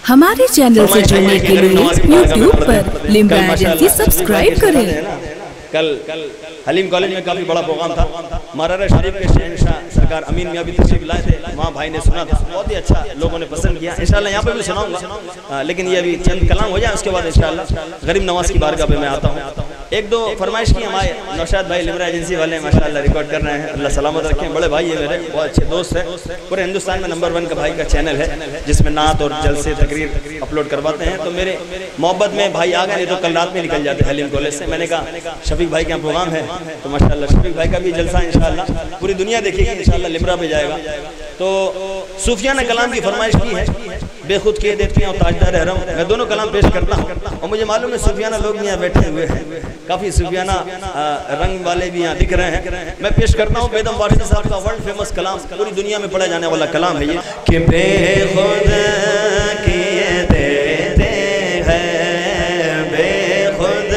हमारे चैनल से जुड़ने के लिए YouTube पर लिम्रा एजेंसी सब्सक्राइब करें। कल हलीम कॉलेज में काफ़ी बड़ा प्रोग्राम था। मरारा शरीफ के शहंशाह सरकार अमीन मियां भी तशरीफ लाए थे। वहाँ भाई ने सुना था, बहुत ही अच्छा लोगों ने पसंद किया। इंशाल्लाह यहाँ पे भी सुनाऊंगा, लेकिन ये अभी चंद कलाम हो जाए, उसके बाद इंशाल्लाह गरीब नवाज की बारगाह पे मैं आता हूँ। एक दो फरमाइश की हमारे नौशाद भाई लिम्रा एजेंसी वाले माशाल्लाह रिकॉर्ड कर रहे हैं, अल्लाह सलामत रखें। बड़े भाई ये मेरे बहुत अच्छे दोस्त हैं, पूरे हिंदुस्तान में नंबर 1 का भाई का चैनल है जिसमें नात और जलसे तकरीर अपलोड करवाते हैं। तो मेरे मोहब्बत में भाई आ गए, नहीं तो कल रात में निकल जाते हलीम कॉलेज से। मैंने कहा शफीक भाई का प्रोग्राम है, तो माशाल्लाह शफीक भाई का भी जलसा इंशाल्लाह पूरी दुनिया देखेगी, इंशाल्लाह लिम्रा पे जाएगा। तो सूफिया ने कलाम की फरमाइश की है, बेखुद किए देते हैं और ताजदार हरम। मैं दोनों कलाम पेश करता हूँ और मुझे मालूम है सूफियाना लोग भी यहाँ बैठे हुए हैं, काफ़ी सूफियाना रंग वाले भी यहाँ दिख रहे हैं। मैं पेश करता हूँ बेदम वारसी साहब का वर्ल्ड फेमस कलाम, पूरी दुनिया में पढ़ा जाने वाला कलाम है ये कि बेखुद किए देते हैं, बेखुद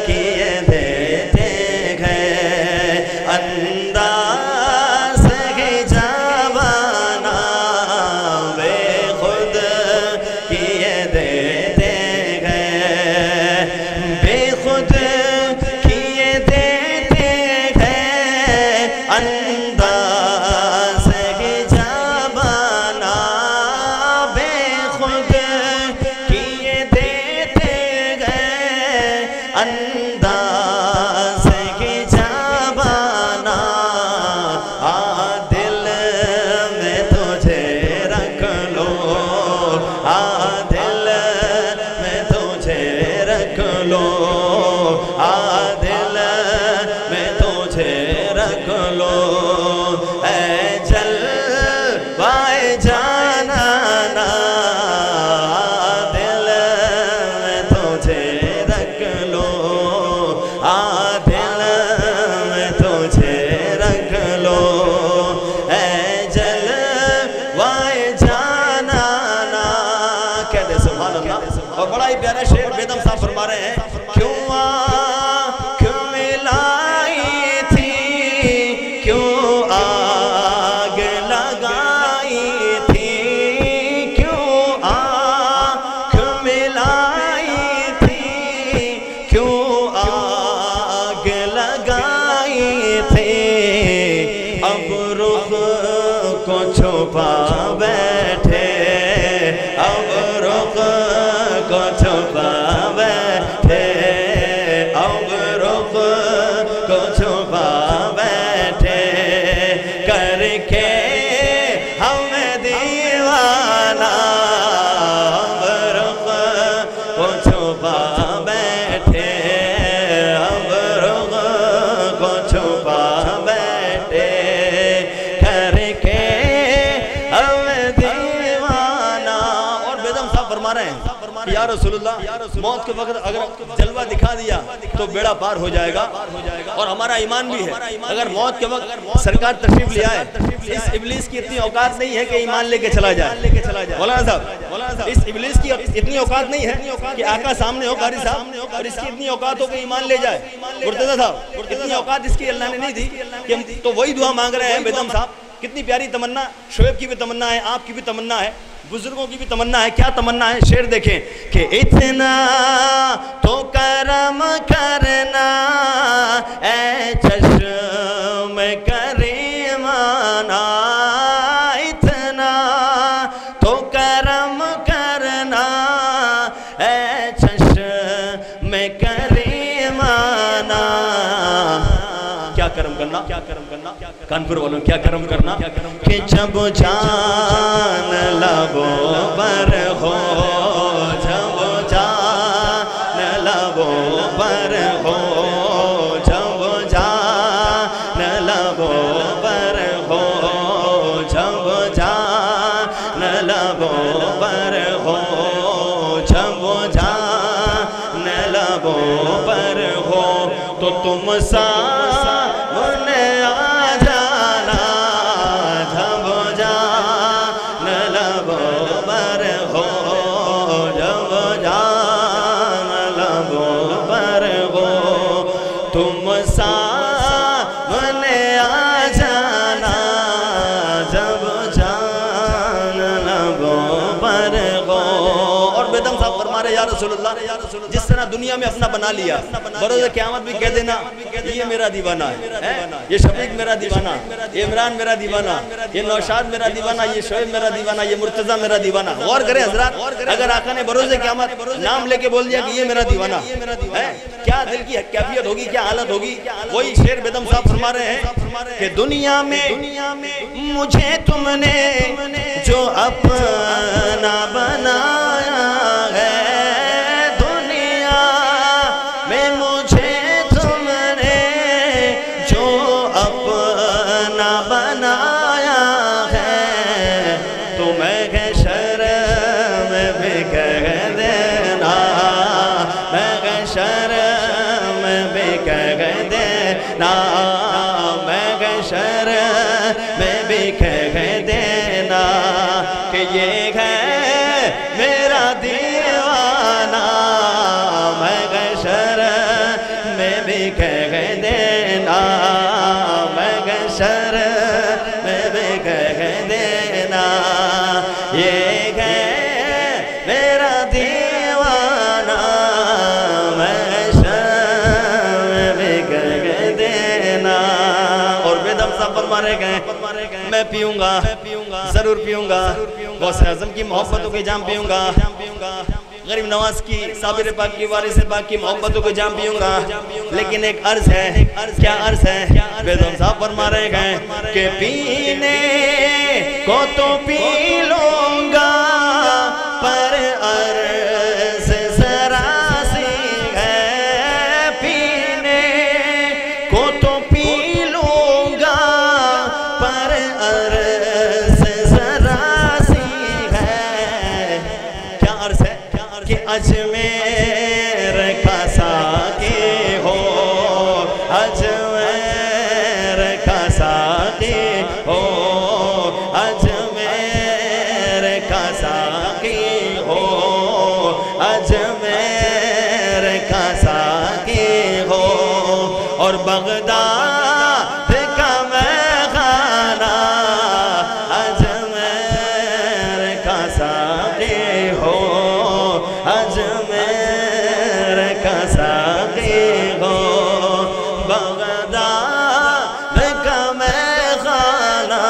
किए देते हैं, अंदाज़ है जवाना बेखुद किए देते हैं, बेखुद किए देते हैं, अंदाज़ है जवाना बेखुद किए देते हैं, अंदाज़ है जवाना। आ दिल में तुझे रख लो, आ दिल में तुझे रख लो, आ दिल में तुझे रख लो, ऐ जलवाए जाना ना, दिल में तुझे रख लो, आ दिल में तुझे रख लो, ऐ जलवाए जाना ना। कहते सुभान अल्लाह। और बड़ा ही प्यारा शेर बेदम साहब फरमा रहे हैं, क्यों आँख मिलाई थी, क्यों आग लगाई थी, क्यों आँख मिलाई थी, क्यों आग लगाई थी, अब रुख को छुपा बैठे, अब रुख को छुपा बैठे, अब रुख को छुपा बैठे, करके हमें दीवाना, अब रुख को छुपा बैठे, अब रुख को छुपा बैठे, करके हमें दीवाना। और बेदम साहब फरमा रहे हैं या रसूलुल्लाह, मौत के वक्त अगर जलवा दिखा दिया तो बेड़ा पार हो जाएगा। और हमारा ईमान भी है, अगर मौत के वक्त सरकार तशरीफ ले आए, इस इब्लीस की इतनी औकात नहीं है कि ईमान लेके चला जाए। मौलाना साहब, इस इब्लीस की इतनी औकात नहीं है कि आका सामने हो, कारी साहब, और इसकी इतनी औकात हो कि ईमान ले जाए। मुर्तज़ा साहब, इतनी औकात इसकी अल्लाह ने नहीं दी कि हम तो वही दुआ मांग रहे हैं। बेदम साहब, कितनी प्यारी तमन्ना, शोएब की भी तमन्ना है, आपकी भी तमन्ना है, बुजुर्गों की भी तमन्ना है। क्या तमन्ना है? शेर देखें कि इतना तो करम करना ऐ चश्म करीमाना, इतना तो करम करना ऐ चश्म करीमाना। क्या करम करना, क्या करम करना, कानपुर वालों क्या करम करना कि जब जान लबों पर हो, जब जान लबों पर हो, जब जान लबों पर हो, जब जान लबों पर हो, जब जान लबों पर हो, तो तुम सामने आ जाना, जब जान लबों पर हो, जब जान लबों पर हो, तुम सामने आ जाना, जब जान लबों पर हो। بیدم صاحب فرما رہے یا رسول اللہ جس طرح دنیا میں اپنا بنا لیا بروز قیامت بھی کہہ دینا یہ میرا دیوانہ ہے، یہ شفیق میرا دیوانہ، یہ عمران میرا دیوانہ، یہ نوشاد میرا دیوانہ، یہ شعیب میرا دیوانہ، یہ مرتضی میرا دیوانہ. غور کریں حضرات، اگر آقا نے بروز قیامت نام لے کے بول دیا کہ یہ میرا دیوانہ ہے، کیا دل کی کیفیت ہوگی، کیا حالت ہوگی. وہی شعر بیدم صاحب فرما رہے ہیں کہ دنیا میں مجھے تم نے جو اپنا بنایا ہے، دنیا میں مجھے تم نے جو اپنا بنایا ہے، تمہیں شرم بھی کہہ دینا، میں شرم بھی کہہ دینا، میں شرم بھی کہہ دینا کہ یہ ہے میرا دیوانہ، میں شرم بھی کہہ دینا، میں شرم بھی کہہ دینا، یہ ہے میرا دیوانہ، میں شرم بھی کہہ دینا. اور بیدم صاحب فرما رہے گئے میں پیوں گا، ضرور پیوں گا، غوث اعظم کی محبتوں کے جام پیوں گا، غریب نواز کی، صابر پاک کی، وارث پاک کی محبتوں کے جام پیوں گا. لیکن ایک عرض ہے، کیا عرض ہے؟ بیدم صاحب فرما رہے گئے کہ پینے کو تو پی لوں گا پر عرض ذرا سی ہے، پینے کو تو پی لوں گا پر عرض ذرا سی ہے. کیا عرض ہے کہ اجمیر کا ساقی ہو، اجمیر کا ساقی ہو، اجمیر کا ساقی ہو، اجمیر کا ساقی ہو، اور بغداد کا میں خانہ، اجمیر کا ساقی ہو، اجمیر کا ساقی ہو، بغداد کا میں خانہ،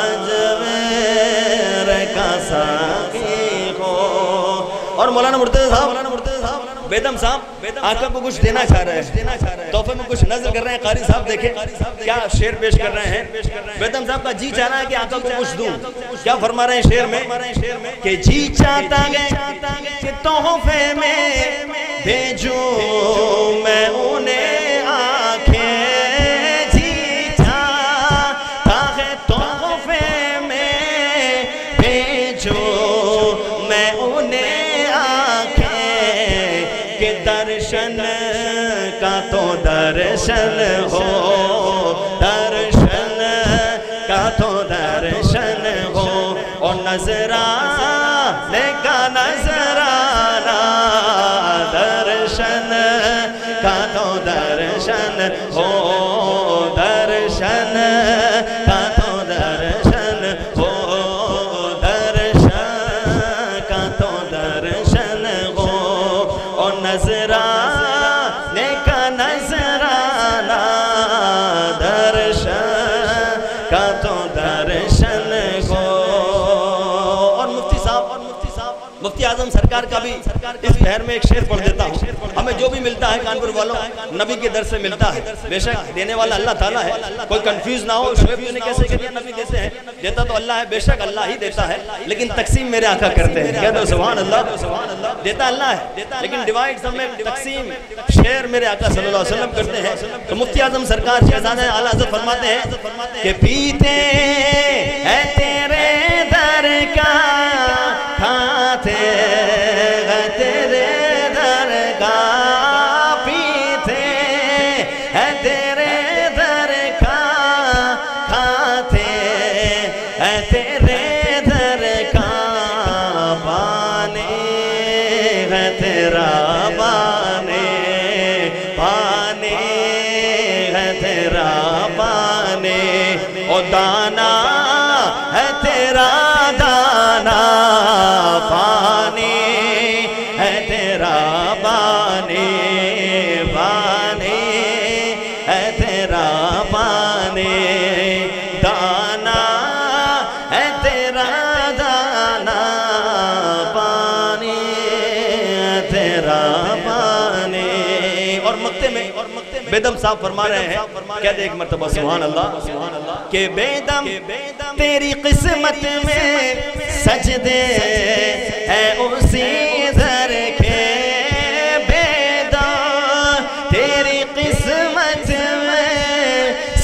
اجمیر کا ساقی ہو. اور مولانا مرتضی صاحب بیدم صاحب آقا کو کچھ دینا چاہ رہے ہیں، تحفے میں کچھ نظر کر رہے ہیں. قاری صاحب دیکھیں کیا شعر پیش کر رہے ہیں. بیدم صاحب کا جی چاہ رہا ہے کہ آقا کو کچھ دوں. کیا فرما رہے ہیں شعر میں کہ جی چاہتا ہے کہ تحفے میں بھیجوں میں انہیں آنکھیں، جی چاہتا ہے تحفے میں بھیجوں میں انہیں آنکھیں، کہ درشن کا تو درشن ہو، درشن کا تو درشن ہو، اور نظرانے کا نظرانہ، درشن کا تو درشن ہو، درشن کا تو درشن ہو، درشن کا تو درشن ہو، اور نظرانے کا نظرانہ، درشن کا تو درشن ہو. اور مفتی اعظم سرکار کا بھی اس بہر میں ایک شعر پڑھ دیتا ہوں. ہمیں جو بھی ملتا ہے کانپور والوں نبی کے در سے ملتا ہے. بے شک دینے والا اللہ تعالیٰ ہے، کوئی کنفیوز نہ ہو. شعیب نے کیسے کہ نبی دیتے ہیں، دیتا تو اللہ ہے، بے شک اللہ ہی دیتا ہے، لیکن تقسیم میرے آقا کرتے ہیں. کہہ دو سبحان اللہ. دیتا اللہ ہے لیکن ڈیوائڈ سب میں تقسیم شعر میرے آقا صلی اللہ علیہ وسلم کرتے ہیں. تو مفتی اعظم سرکار شہزادہ اعلیٰ حضرت فرماتے ہیں کہ پیتے اے تیرے در کا، کھاتے اے تیرے در کا، پیتے اے تیرے در کا، کھاتے اے تیرے در کا، پانی ہے تیرا پانی، پانی ہے تیرا پانی، اور دانا ہے تیرا دانا، پانی बेदम साहब फरमा रहे हैं, कहते एक मर्तबा सुभान अल्लाह कि बेदम तेरी किस्मत में सजदे है उसी दर के, बेदम तेरी किस्मत में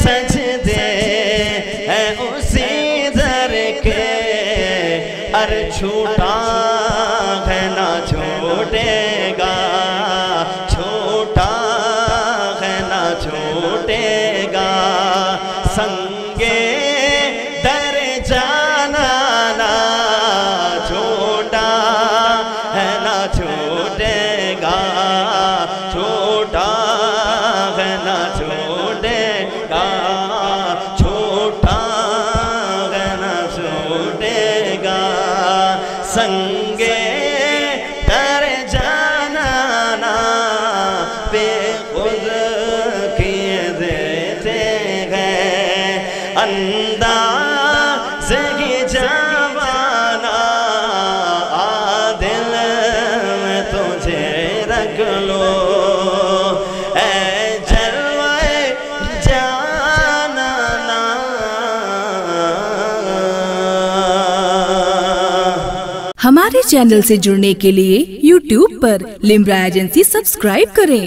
सजदे है उसी दर के, अर छूटा है ना छूटेगा, छूटा है ना छूटेगा, संगे दर जाना ना छूटा है ना छूटेगा, छूटा है ना छूटेगा, छूटा है ना छूटेगा, संगे दर जाना ना बेखुद किए देते हैं, अंदाज़ की जवाना आ दिल में तुझे रख लो, ऐ जलवे जाना ना। हमारे चैनल से जुड़ने के लिए YouTube पर लिम्रा एजेंसी सब्सक्राइब करें।